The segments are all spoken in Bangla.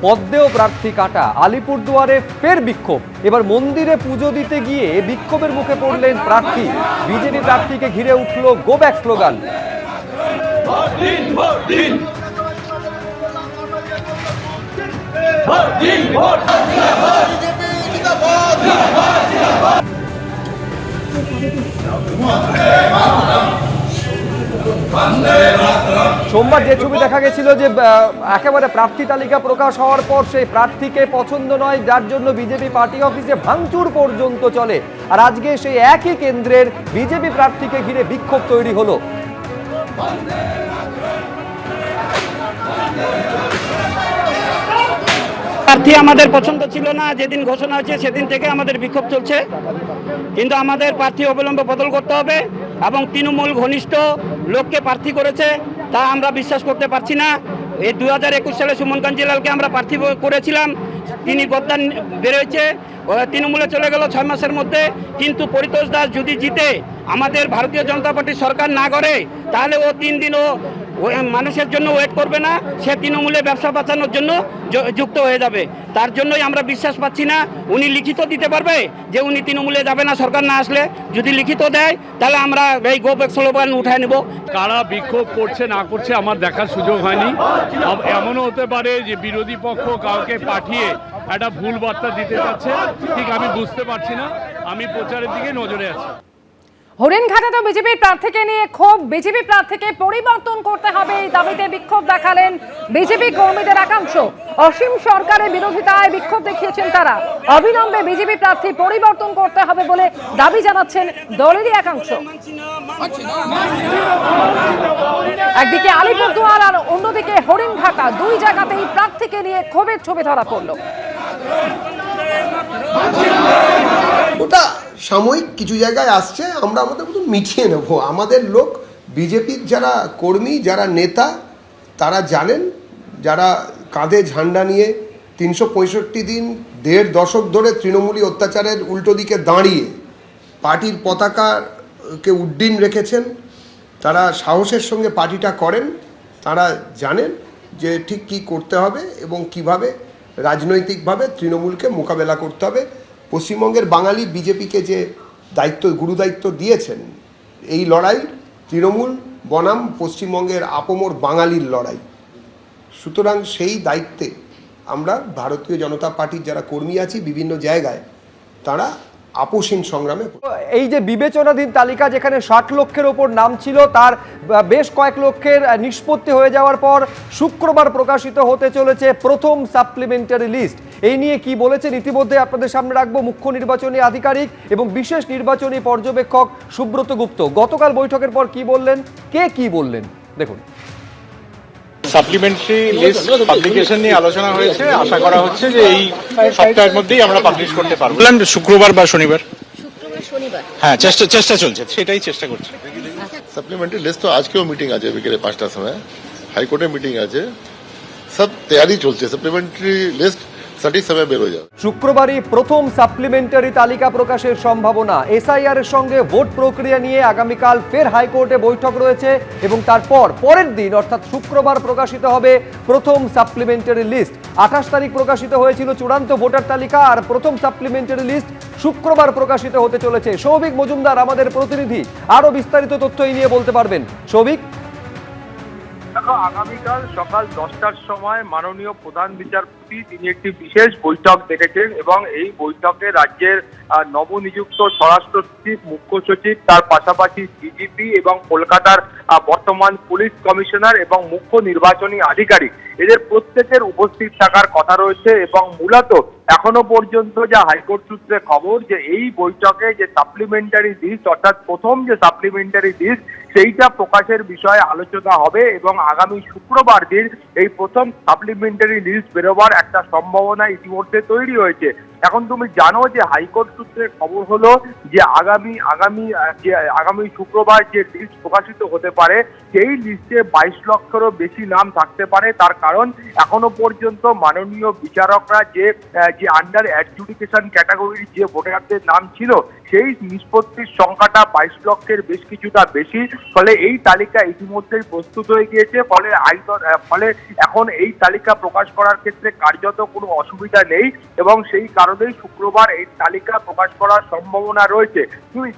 পদ্মেও প্রার্থী কাটা। আলিপুরদুয়ারে ফের বিক্ষোভ। এবার মন্দিরে পুজো দিতে গিয়ে বিক্ষোভের মুখে পড়লেন প্রার্থী। বিজেপি প্রার্থীকে ঘিরে উঠল গো ব্যাক স্লোগান। সোমবার যে ছবি দেখা গেছিল যে একেবারে প্রার্থী তালিকা প্রকাশ হওয়ার পর সেই প্রার্থীকে পছন্দ নয়, যার জন্য বিজেপি পার্টি অফিসে ভাঙচুর পর্যন্ত চলে। আর আজকে সেই একই কেন্দ্রের বিজেপি প্রার্থীকে ঘিরে বিক্ষোভ তৈরি হলো। প্রার্থী আমাদের পছন্দ ছিল না, যেদিন ঘোষণা হয়েছে সেদিন থেকে আমাদের বিক্ষোভ চলছে। কিন্তু আমাদের প্রার্থী অবিলম্বে বদল করতে হবে এবং তৃণমূল ঘনিষ্ঠ লোককে প্রার্থী করেছে তা আমরা বিশ্বাস করতে পারছি না। এই 2021 সালে সুমন কাঞ্জিলালকে আমরা প্রার্থী করেছিলাম, তিনি গদ্দার বেরোয়েছে, তৃণমূলে চলে গেল 6 মাসের মধ্যে। কিন্তু পরিতোষ দাস যদি জিতে আমাদের ভারতীয় জনতা পার্টির সরকার না করে, তাহলে ও 3 দিনও মানুষের জন্য ওয়েট করবে না, সে তৃণমূলে ব্যবসা বাঁচানোর জন্য যুক্ত হয়ে যাবে। তার জন্যই আমরা বিশ্বাস পাচ্ছি না। উনি লিখিত দিতে পারবে যে উনি তৃণমূলে যাবে না সরকার না আসলে? যদি লিখিত দেয় তাহলে আমরা এই গো ব্যাক স্লোগান উঠায় নেব। কারা বিক্ষোভ করছে না করছে আমার দেখার সুযোগ হয়নি। এমনও হতে পারে যে বিরোধী পক্ষ কাউকে পাঠিয়ে একটা ভুল বার্তা দিতে চাচ্ছে, ঠিক আমি বুঝতে পারছি না। আমি প্রচারের দিকে নজরে আছি। হরিণঘাটাতে বিজেপির প্রার্থীকে নিয়ে ক্ষোভ। বিজেপি প্রার্থীকে পরিবর্তন করতে হবে এই দাবিতে বিক্ষোভ দেখালেন বিজেপি কর্মীদের একাংশ। অসীম সরকারের বিরোধিতায় বিক্ষোভ দেখিয়েছেন তারা। অবিলম্বে বিজেপি প্রার্থী পরিবর্তন করতে হবে বলে দাবি জানাচ্ছেন দলেরই একাংশ। একদিকে আলিপুরদুয়ার আর অন্যদিকে হরিণঘাটা, দুই জায়গাতেই প্রার্থীকে নিয়ে ক্ষোভের ছবি ধরা পড়ল। ওটা সাময়িক কিছু জায়গায় আসছে, আমরা আমাদের মতো মিটিয়ে নেব। আমাদের লোক, বিজেপির যারা কর্মী, যারা নেতা, তারা জানেন, যারা কাঁধে ঝান্ডা নিয়ে 365 দিন 1.5 দশক ধরে তৃণমূলী অত্যাচারের উল্টো দিকে দাঁড়িয়ে পার্টির পতাকাকে উড্ডীন রেখেছেন, তারা সাহসের সঙ্গে পার্টিটা করেন। তারা জানেন যে ঠিক কী করতে হবে এবং কিভাবে রাজনৈতিকভাবে তৃণমূলকে মোকাবেলা করতে হবে। পশ্চিমবঙ্গের বাঙালি বিজেপিকে যে গুরু দায়িত্ব দিয়েছেন, এই লড়াই তৃণমূল বনাম পশ্চিমবঙ্গের আপমর বাঙালির লড়াই। সুতরাং সেই দায়িত্বে আমরা ভারতীয় জনতা পার্টির যারা কর্মী আছি বিভিন্ন জায়গায়, তারা আপোষহীন সংগ্রামে। এই যে বিবেচনাধীন তালিকা, যেখানে 60 লক্ষের ওপর নাম ছিল, তার বেশ কয়েক লক্ষের নিষ্পত্তি হয়ে যাওয়ার পর শুক্রবার প্রকাশিত হতে চলেছে প্রথম সাপ্লিমেন্টারি লিস্ট। এই নিয়ে কি বলেছেন ইতিমধ্যে আপনাদের সামনে রাখবো মুখ্য নির্বাচনী আধিকারিক এবং বিশেষ নির্বাচনী পর্যবেক্ষক সুব্রত গুপ্ত। গতকাল বৈঠকের পর কি বললেন, কে কি বললেন দেখুন। সাপ্লিমেন্টারি লিস্ট পাবলিকেশন নিয়ে আলোচনা হয়েছে। আশা করা হচ্ছে যে এই সপ্তাহের মধ্যেই আমরা পাবলিশ করতে পারবো। শুক্রবার বা শনিবার। হ্যাঁ, চেষ্টা চলছে, সেটাই চেষ্টা করছি। সাপ্লিমেন্টারি লিস্ট তো আজকেও মিটিং আছে বিকেলে 5টার সময়, হাইকোর্টের মিটিং আছে, সব তৈরি চলছে। সাপ্লিমেন্টারি লিস্ট সঠিক সময় বের হয়ে যাবে। শুক্রবারই প্রথম সাপ্লিমেন্টারি তালিকা প্রকাশের সম্ভাবনা। এসআইআর এর সঙ্গে ভোট প্রক্রিয়া নিয়ে আগামীকাল ফের হাইকোর্টে বৈঠক রয়েছে এবং তারপর পরের দিন অর্থাৎ শুক্রবার প্রকাশিত হবে প্রথম সাপ্লিমেন্টারি লিস্ট। 28 তারিখ প্রকাশিত হয়েছিল চূড়ান্ত ভোটার তালিকা, আর প্রথম সাপ্লিমেন্টারি লিস্ট শুক্রবার প্রকাশিত হতে চলেছে। সৌভিক মজুমদার আমাদের প্রতিনিধি আরো বিস্তারিত তথ্য এই নিয়ে বলতে পারবেন। সৌভিক, দেখো, আগামীকাল সকাল 10টার সময় মাননীয় প্রধান বিচারপতি তিনি একটি বিশেষ বৈঠক ডেকেছেন এবং এই বৈঠকে রাজ্যের নবনিযুক্ত স্বরাষ্ট্র সচিব, মুখ্য সচিব, তার পাশাপাশি ডিজিপি এবং কলকাতার বর্তমান পুলিশ কমিশনার এবং মুখ্য নির্বাচনী আধিকারিক, এদের প্রত্যেকের উপস্থিত থাকার কথা রয়েছে। এবং মূলত এখনো পর্যন্ত যা হাইকোর্ট সূত্রে খবর, যে এই বৈঠকে যে সাপ্লিমেন্টারি লিস্ট অর্থাৎ প্রথম যে সাপ্লিমেন্টারি লিস্ট সেইটা প্রকাশের বিষয়ে আলোচনা হবে এবং আগামী শুক্রবার দিন এই প্রথম সাপ্লিমেন্টারি লিস্ট বেরোবার একটা সম্ভাবনা ইতিমধ্যে তৈরি হয়েছে। এখন তুমি জানো যে হাইকোর্ট সূত্রে খবর হলো যে আগামী শুক্রবার যে লিস্ট প্রকাশিত হতে পারে সেই লিস্টে 22 লক্ষেরও বেশি নাম থাকতে পারে। তার কারণ এখনো পর্যন্ত মাননীয় বিচারকরা যে আন্ডার অ্যাডজুডিকেশন ক্যাটাগরির যে ভোটারদের নাম ছিল সেই নিষ্পত্তির সংখ্যাটা 22 লক্ষের বেশ কিছুটা বেশি। ফলে এই তালিকা ইতিমধ্যেই প্রস্তুত হয়ে গিয়েছে। ফলে এখন এই তালিকা প্রকাশ করার ক্ষেত্রে কার্যত কোনো অসুবিধা নেই এবং সেই কারণেই শুক্রবার এই তালিকা প্রকাশ করার সম্ভাবনা রয়েছে। তুমি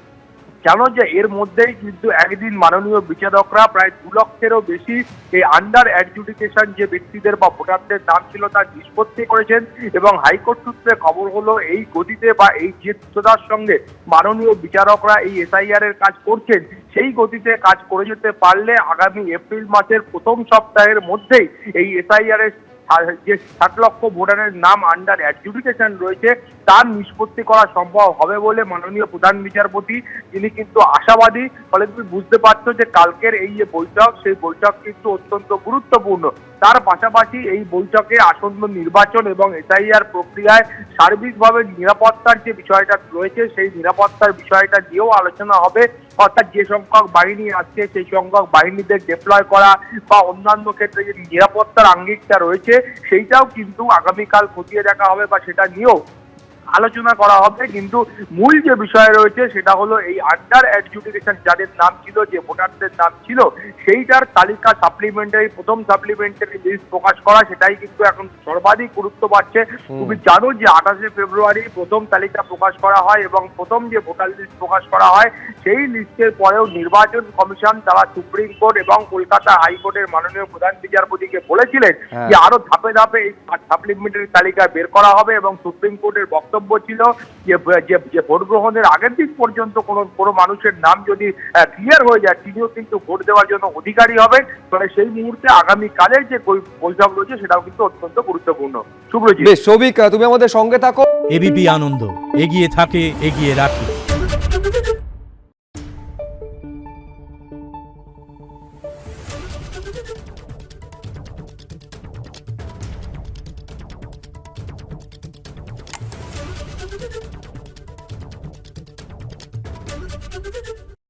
জানো যে এর মধ্যেই কিন্তু একদিন মাননীয় বিচারকরা প্রায় 2 লক্ষেরও বেশি এই আন্ডার অ্যাডজুডিকেশন যে ব্যক্তিদের বা ভোটারদের নাম ছিল তার নিষ্পত্তি করেছেন এবং হাইকোর্ট সূত্রে খবর হলো এই গতিতে বা এই যে দ্রুততার সঙ্গে মাননীয় বিচারকরা এই এসআইআর এর কাজ করছেন সেই গতিতে কাজ করে যেতে পারলে আগামী এপ্রিল মাসের প্রথম সপ্তাহের মধ্যেই এই এসআইআর এর যে 60 লক্ষ ভোটারের নাম আন্ডার অ্যাডজুডিকেশন রয়েছে তার নিষ্পত্তি করা সম্ভব হবে বলে মাননীয় প্রধান বিচারপতি তিনি কিন্তু আশাবাদী। ফলে তুমি বুঝতে পারছো যে কালকের এই যে বৈঠক সেই বৈঠক কিন্তু অত্যন্ত গুরুত্বপূর্ণ। তার পাশাপাশি এই বৈঠকে আসন্ন নির্বাচন এবং এসআইআর প্রক্রিয়ায় সার্বিকভাবে নিরাপত্তার যে বিষয়টা রয়েছে সেই নিরাপত্তার বিষয়টা নিয়েও আলোচনা হবে। অর্থাৎ যে সংখ্যক বাহিনী আসছে সেই সংখ্যক বাহিনীদের ডিপ্লয় করা বা অন্যান্য ক্ষেত্রে যে নিরাপত্তার আঙ্গিকটা রয়েছে সেইটাও কিন্তু আগামীকাল খতিয়ে দেখা হবে বা সেটা নিয়েও আলোচনা করা হবে। কিন্তু মূল যে বিষয় রয়েছে সেটা হলো এই আন্ডার অ্যাডজুডিকেশন যাদের নাম ছিল যে ভোটারদের নাম ছিল সেইটার তালিকা প্রথম সাপ্লিমেন্টারি লিস্ট প্রকাশ করা সেটাই কিন্তু এখন সর্বাধিক গুরুত্ব পাচ্ছে। তুমি জানো যে 28শে ফেব্রুয়ারি প্রথম তালিকা প্রকাশ করা হয় এবং প্রথম যে ভোটার লিস্ট প্রকাশ করা হয় সেই লিস্টের পরেও নির্বাচন কমিশন তারা সুপ্রিম কোর্ট এবং কলকাতা হাইকোর্টের মাননীয় প্রধান বিচারপতিকে বলেছিলেন যে আরো ধাপে ধাপে এই সাপ্লিমেন্টারি তালিকা বের করা হবে এবং সুপ্রিম কোর্টের বক্তব্য ছিল যে ভোট গ্রহণের আগের দিন পর্যন্ত কোনো মানুষের নাম যদি ক্লিয়ার হয়ে যায় তিনিও কিন্তু ভোট দেওয়ার জন্য অধিকারী হবেন। ফলে সেই মুহূর্তে আগামীকালের যে বৈঠক রয়েছে সেটাও কিন্তু অত্যন্ত গুরুত্বপূর্ণ। শুভ্রজিৎ। বেশ সৌভিক, তুমি আমাদের সঙ্গে থাকো। এবিপি আনন্দ এগিয়ে থাকে, এগিয়ে রাখে। Thank you.